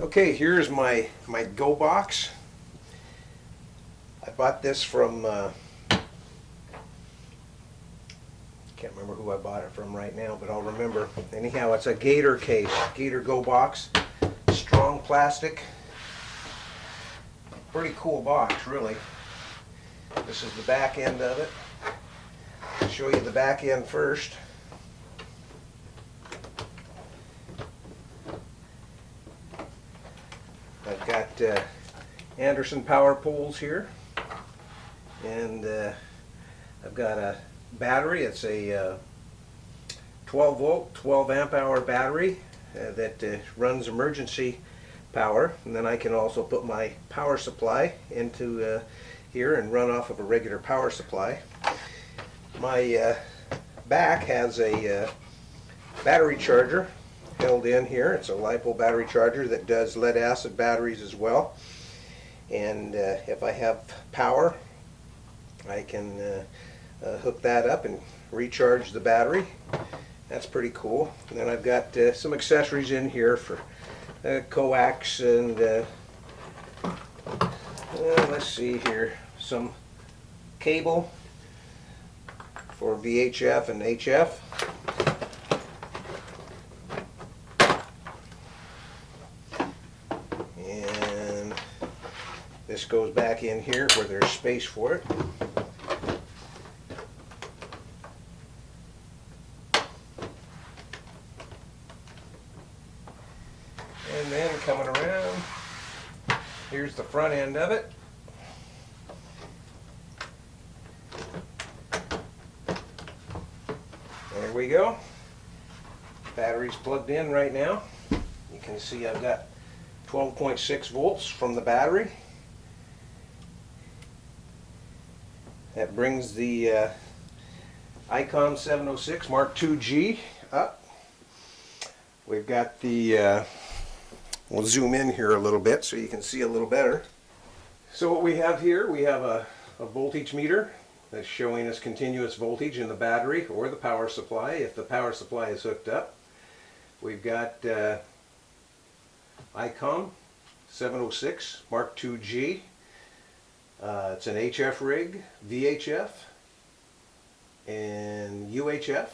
Okay, here's my Go box. I bought this from can't remember who I bought it from right now, but I'll remember. Anyhow, it's a Gator case, Gator Go box, strong plastic. Pretty cool box, really. This is the back end of it. I'll show you the back end first. I've got Anderson power poles here, and I've got a battery. It's a 12 volt, 12 amp hour battery that runs emergency power, and then I can also put my power supply into here and run off of a regular power supply. My back has a battery charger held in here. It's a LiPo battery charger that does lead acid batteries as well, and if I have power I can hook that up and recharge the battery. That's pretty cool. And then I've got some accessories in here for coax and let's see here, some cable for VHF and HF. And this goes back in here where there's space for it. And then coming around, here's the front end of it. There we go. Battery's plugged in right now. You can see I've got 12.6 volts from the battery. That brings the Icon 706 Mark II-G up. We've got the we'll zoom in here a little bit so you can see a little better. So what we have here, we have a voltage meter that's showing us continuous voltage in the battery or the power supply if the power supply is hooked up. We've got Icon 706 Mark II-G. It's an HF rig, VHF, and UHF.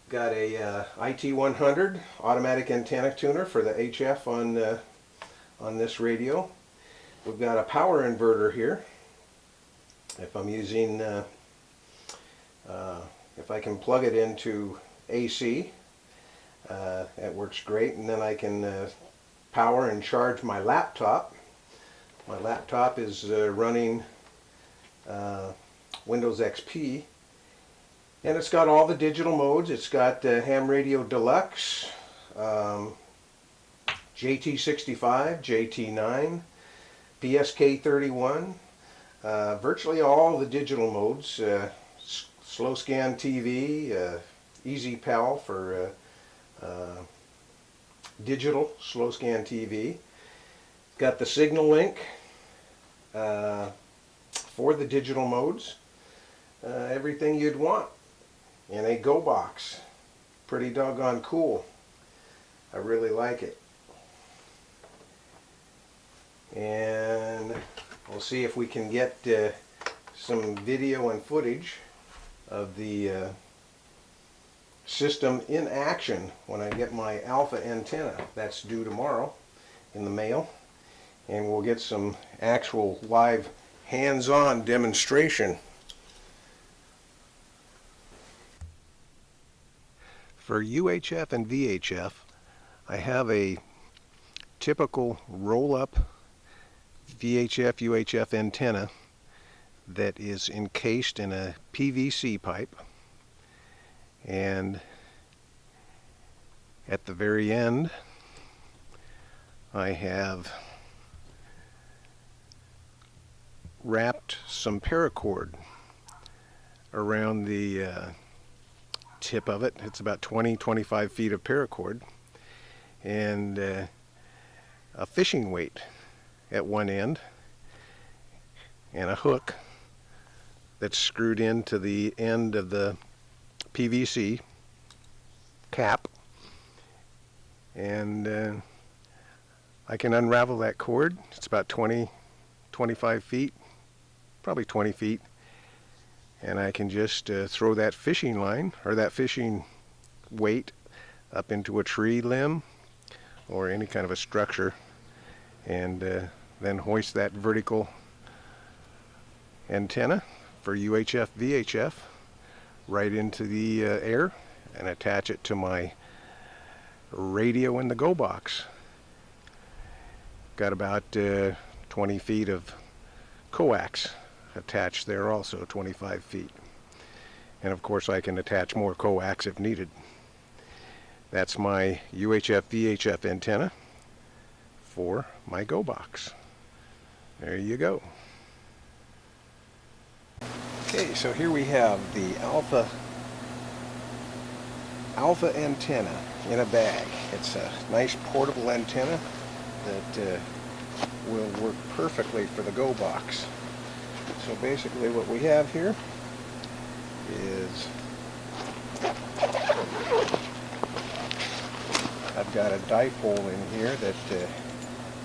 Got a IT100 automatic antenna tuner for the HF on this radio. We've got a power inverter here. If I'm using, if I can plug it into AC, that works great. And then I can power and charge my laptop. My laptop is running Windows XP. And it's got all the digital modes. It's got Ham Radio Deluxe, JT65, JT9, PSK31, virtually all the digital modes, Slow Scan TV, Easy Pal for digital Slow Scan TV. Got the Signal Link for the digital modes. Everything you'd want in a Go box. Pretty doggone cool. I really like it. And we'll see if we can get some video and footage of the system in action when I get my alpha antenna. That's due tomorrow in the mail. And we'll get some actual live hands-on demonstration. For UHF and VHF, I have a typical roll-up VHF UHF antenna that is encased in a PVC pipe, and at the very end I have wrapped some paracord around the tip of it. It's about 20-25 feet of paracord, and a fishing weight at one end, and a hook that's screwed into the end of the PVC cap, and I can unravel that cord. It's about 25 feet, probably 20 feet. And I can just throw that fishing line, or that fishing weight, up into a tree limb or any kind of a structure, and then hoist that vertical antenna for UHF VHF right into the air and attach it to my radio in the go box. Got about 20 feet of coax attached there, also 25 feet. And of course I can attach more coax if needed. That's my UHF VHF antenna for my go box. There you go. Okay, so here we have the alpha antenna in a bag. It's a nice portable antenna that will work perfectly for the go box. So basically what we have here is I've got a dipole in here that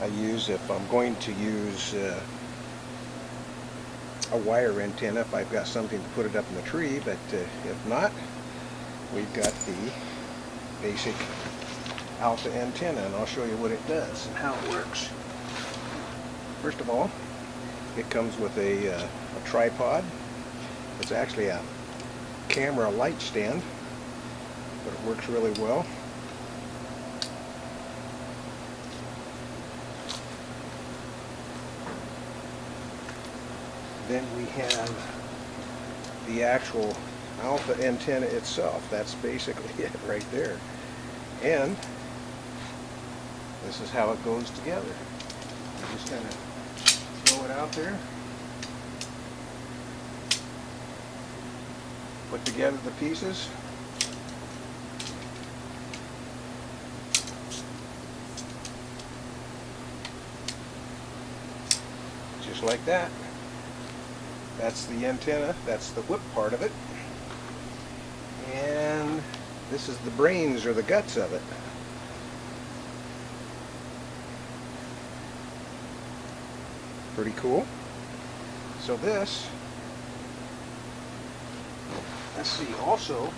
I use if I'm going to use a wire antenna, if I've got something to put it up in the tree, but if not, we've got the basic alpha antenna, and I'll show you what it does and how it works. First of all, it comes with a tripod. It's actually a camera light stand, but it works really well. Then we have the actual alpha antenna itself. That's basically it right there. And this is how it goes together. You just kind of throw it out there, put together the pieces, just like that. That's the antenna, that's the whip part of it, and this is the brains or the guts of it. Pretty cool. So this, let's see, also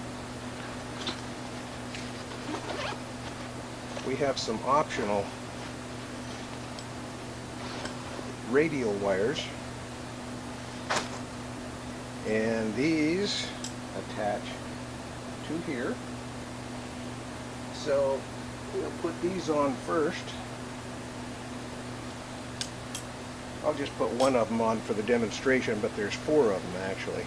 we have some optional radial wires, and these attach to here. So we'll put these on first. I'll just put one of them on for the demonstration, but there's 4 of them actually.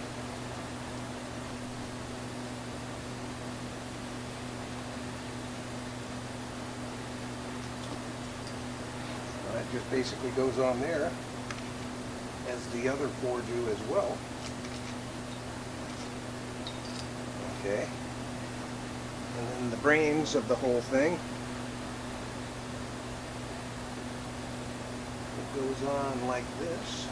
That just basically goes on there, as the other 4 do as well. Okay. And then the brains of the whole thing, it goes on like this.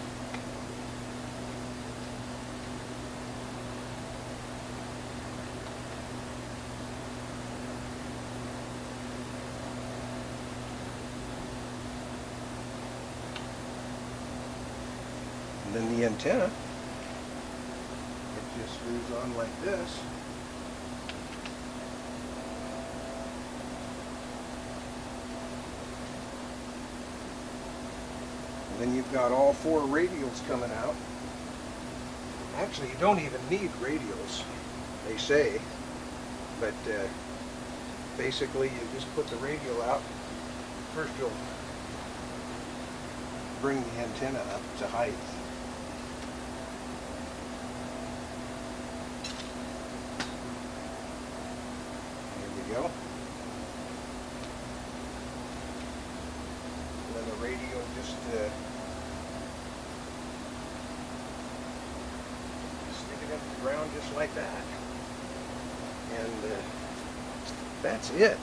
And then the antenna, it just screws on like this. Then you've got all 4 radials coming out. Actually, you don't even need radials, they say, but basically you just put the radial out. First you'll bring the antenna up to height. There we go. And then the radio just the ground just like that, and that's it.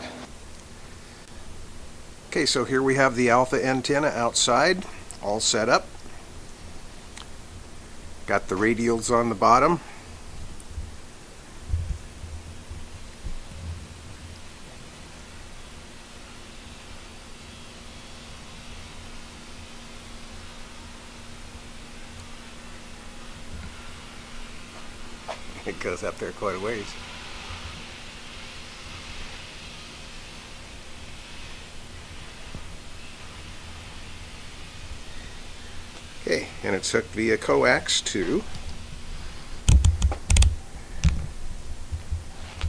Okay, so here we have the alpha antenna outside, all set up. Got the radials on the bottom. It goes up there quite a ways. Okay, and it's hooked via coax to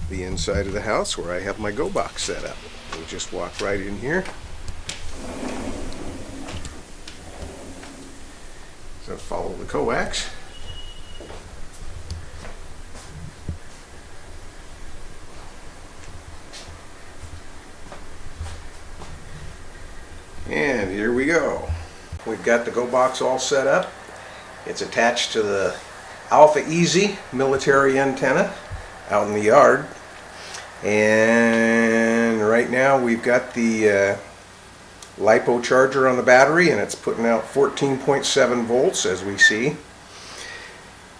the inside of the house where I have my go box set up. We'll just walk right in here. So follow the coax. And here we go. We've got the go box all set up. It's attached to the Alpha Easy military antenna out in the yard. And right now we've got the LiPo charger on the battery, and it's putting out 14.7 volts as we see.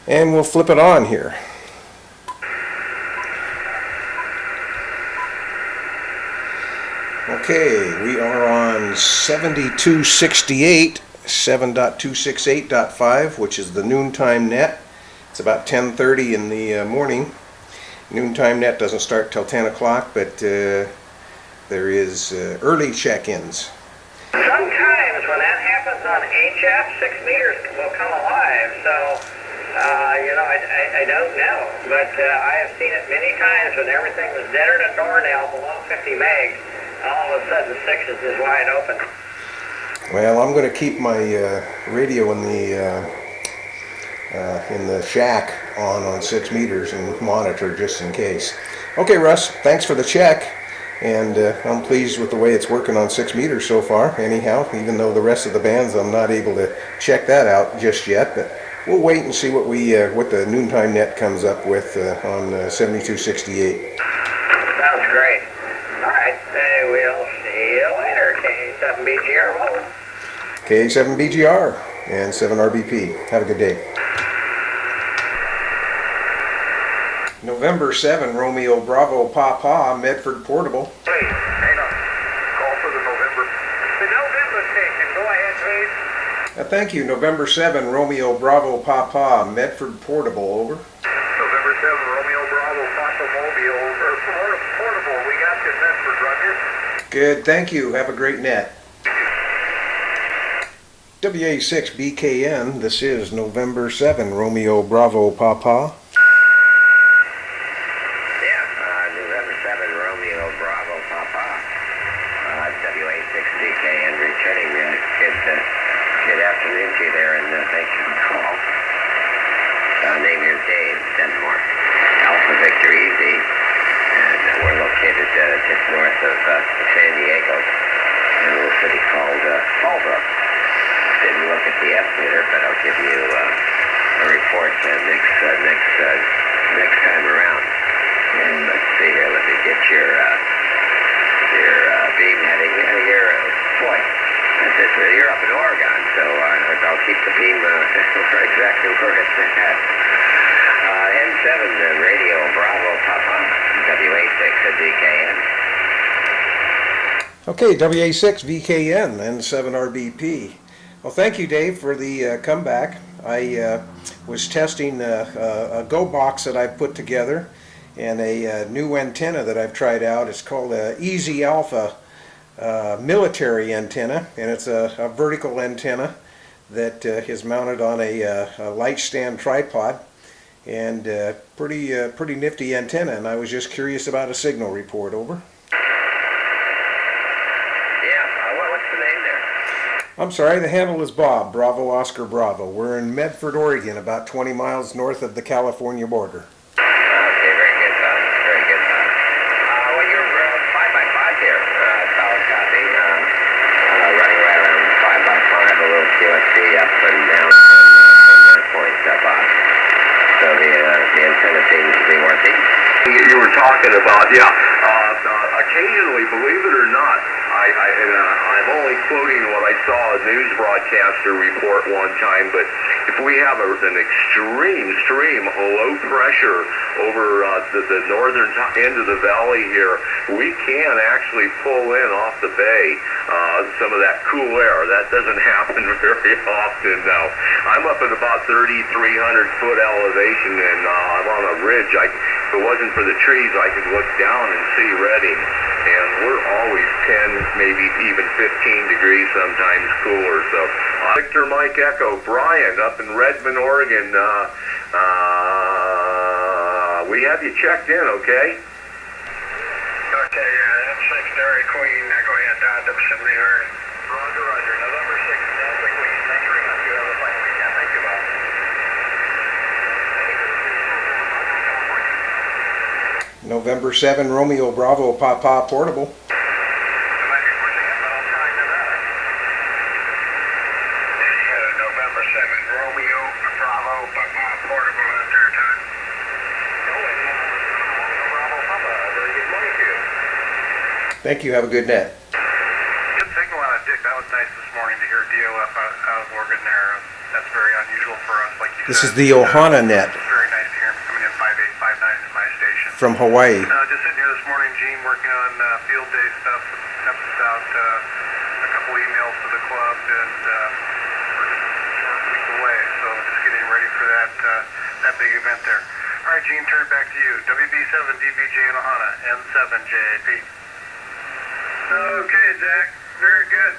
And we'll flip it on here. Okay, we are on 7268, 7.268.5, which is the noontime net. It's about 10:30 in the morning. Noontime net doesn't start till 10 o'clock, but there is early check-ins. Sometimes when that happens on HF, 6 meters will come alive, so I don't know, but I have seen it many times when everything was deader than a doornail below 50 megs. All of a sudden 6 is just wide open. Well, I'm going to keep my radio in the shack on 6 meters and monitor just in case. Okay, Russ, thanks for the check, and I'm pleased with the way it's working on 6 meters so far. Anyhow, even though the rest of the bands I'm not able to check that out just yet, but we'll wait and see what the noontime net comes up with on 7268. Sounds great. All right, we'll see you later, K7BGR. K7BGR and 7RBP. Have a good day. November 7, Romeo Bravo Papa, Medford Portable. Please, hang on. Call for the November. The November station. Go ahead, please. Thank you. November 7, Romeo Bravo Papa, Medford Portable, over. November 7, Romeo Bravo, Papa Mobile, Portable. We got you, Medford, Roger. Good, thank you. Have a great net. WA6BKN, this is November 7, Romeo Bravo Papa. November 7, Romeo Bravo, Papa. WA6BKN returning. Good afternoon to you there, and thanks for the call. Name here Dave, Denmark. Alpha Victor Easy, and we're located just north of San Diego in a little city called Fallbrook. Didn't look at the estimator, but I'll give you a report next time around. And let's see here. Let me get your beam heading. Boy, you're up in Oregon, so I'll keep the beam for exactly where it's at. N7 Radio Bravo Papa, WA6 at DKN. Okay, WA6 VKN and 7RBP. Well, thank you, Dave, for the comeback. I was testing a Go box that I've put together and a new antenna that I've tried out. It's called Easy Alpha military antenna, and it's a vertical antenna that is mounted on a light stand tripod, and pretty nifty antenna. And I was just curious about a signal report. Over. What's the name there? I'm sorry, the handle is Bob, Bravo Oscar Bravo. We're in Medford, Oregon, about 20 miles north of the California border. Okay, very good, Bob. Very good, Bob. Well, you're 5x5 here. Solid copy. Running right around 5x5, a little QSC up and down from that point, Bob. So the antenna seems to be working. You were talking about, Occasionally, believe it or not, I'm only quoting what I saw a news broadcaster report one time, but if we have an extreme low pressure over the northern end of the valley here, we can actually pull in off the bay some of that cool air. That doesn't happen very often now. I'm up at about 3,300 foot elevation, and I'm on a ridge. If it wasn't for the trees, I could look down and see Redding, and we're always 10, maybe even 15 degrees sometimes cooler. So, Victor Mike Echo, Brian up in Redmond, Oregon. We have you checked in, okay? Okay, that's 6 Dairy Queen. Go ahead, the Pacific area. Roger, Roger. November 6th, Delta Queen. Thanks very much. You have a fine weekend. Thank you, Bob. November 7, Romeo Bravo Papa Portable. November 7, Romeo, Bravo, Papa, portable at their time. Bravo, Papa. Very good morning to you. Thank you. Have a good net. Good signal out of Dick. That was nice this morning to hear DOF out of Oregon there. That's very unusual for us, like you This said. is the Ohana net It's very nice to hear him coming in 5859 in my station. from Hawaii. Just sitting here this morning, Gene, working on field day stuff. Sent out a couple emails to the club, and we're just a short week away, so just getting ready for that big event there. All right, Gene, turn it back to you. WB7 DBJ in Ohana, N7 JAP. Okay, Zach, very good.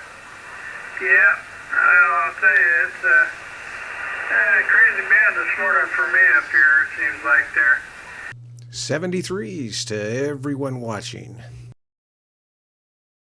Yeah, I'll tell you, it's a crazy band this morning for me up here, it seems like there. 73s to everyone watching.